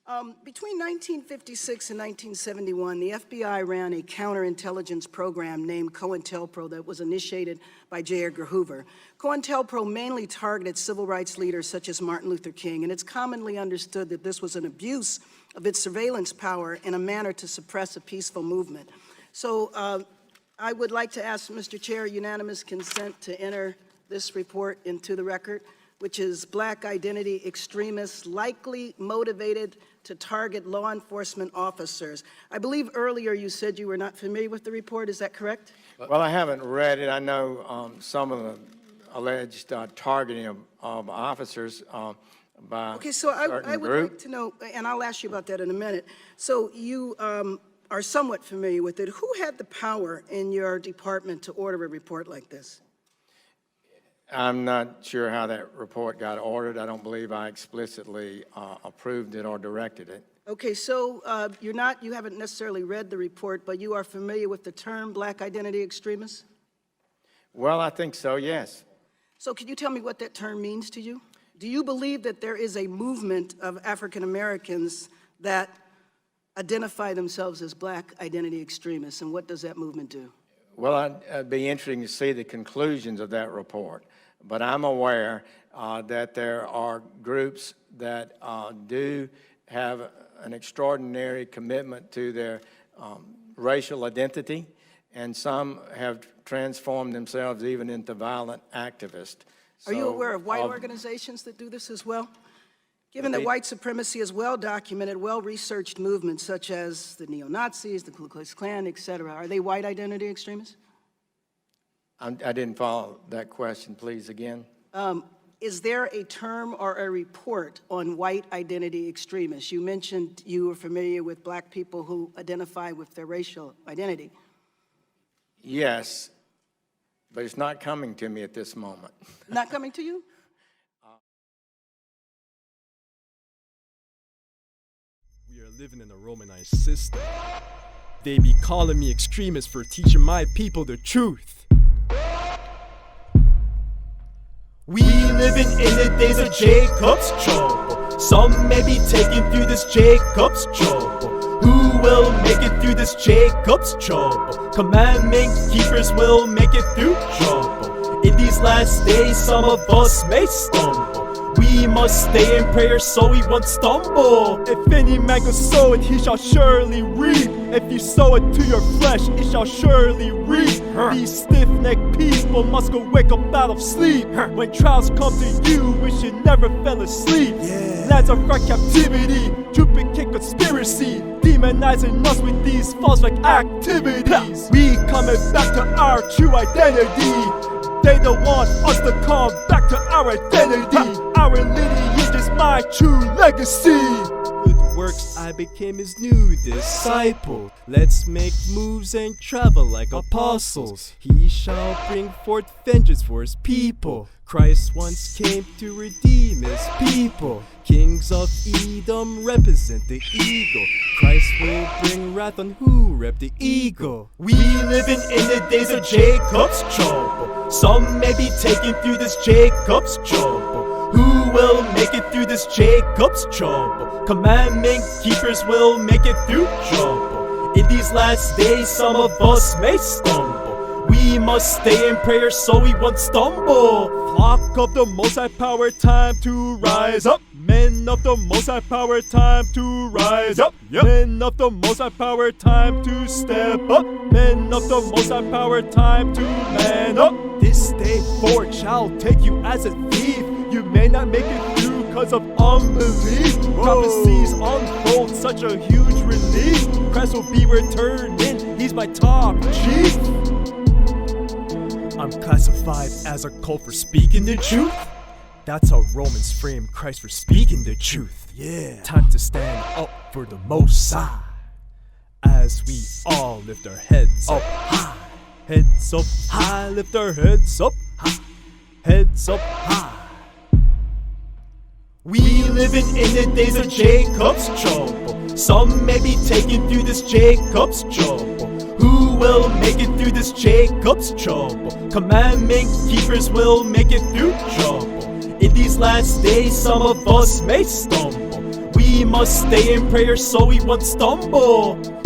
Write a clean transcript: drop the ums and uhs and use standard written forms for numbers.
Between 1956 and 1971, the FBI ran a counterintelligence program named COINTELPRO that was initiated by J. Edgar Hoover. COINTELPRO mainly targeted civil rights leaders such as Martin Luther King, and it's commonly understood that this was an abuse of its surveillance power in a manner to suppress a peaceful movement. So I would like to ask, Mr. Chair, unanimous consent to enter this report into the record, which is Black Identity Extremists Likely Motivated to Target Law Enforcement Officers. I believe earlier you said you were not familiar with the report. Is that correct? Well, I haven't read it. I know some of the alleged targeting of officers by okay, so I would group. like to know, and I'll ask you about that in a minute. So you are somewhat familiar with it. Who had the power in your department to order a report like this? I'm not sure how that report got ordered. I don't believe I explicitly approved it or directed it. Okay, so you haven't necessarily read the report, but you are familiar with the term Black Identity Extremists? Well, I think so, yes. So can you tell me what that term means to you? Do you believe that there is a movement of African Americans that identify themselves as Black Identity Extremists, and what does that movement do? Well, it'd be interesting to see the conclusions of that report, but I'm aware that there are groups that do have an extraordinary commitment to their racial identity, and some have transformed themselves even into violent activists. Are you aware of white organizations that do this as well? Given that white supremacy is well-documented, well-researched movements such as the neo-Nazis, the Ku Klux Klan, et cetera, are they white identity extremists? I didn't follow that question, please, again. Is there a term or a report on white identity extremists? You mentioned you were familiar with Black people who identify with their racial identity. Yes, but it's not coming to me at this moment. Not coming to you? We are living in a Romanized system. They be calling me extremist for teaching my people the truth. We living in the days of Jacob's trouble. Some may be taken through this Jacob's trouble. Who will make it through this Jacob's trouble? Commandment keepers will make it through trouble. In these last days, some of us may stumble. We must stay in prayer so we won't stumble. If any man can sow it, he shall surely reap. If you sow it to your flesh, it shall surely reap. These stiff-necked people must go wake up out of sleep. When trials come to you, wish you never fell asleep. Lands are for captivity, duplicate conspiracy, demonizing us with these false-like activities. We coming back to our true identity. They don't want us to come back to our identity. Our lineage is my true legacy. Good works, I became his new disciple. Let's make moves and travel like apostles. He shall bring forth vengeance for his people. Christ once came to redeem his people. Kings of Edom represent the eagle. Christ will bring wrath on who rep the eagle. We living in the days of Jacob's trouble. Some may be taken through this Jacob's trouble. Who will make it through this Jacob's trouble? Commandment keepers will make it through trouble. In these last days, some of us may stumble. We must stay in prayer so we won't stumble. Flock of the Most High Power, time to rise up. Men of the Most High Power, time to rise up. Men of the Most High Power, time to step up. Men of the Most High Power, time to man up. This day forward shall take you as a thief. You may not make it through cause of unbelief. Prophecies unfold, such a huge relief. Christ will be returning, he's my top chief. I'm classified as a cult for speaking the truth. That's how Romans frame Christ for speaking the truth. Yeah, time to stand up for the Most High, as we all lift our heads up high. Heads up high, lift our heads up high. Heads up high. We living in the days of Jacob's trouble. Some may be taken through this Jacob's trouble. Who will make it through this Jacob's trouble? Commandment keepers will make it through trouble. In these last days, some of us may stumble. We We must stay in prayer so we won't stumble.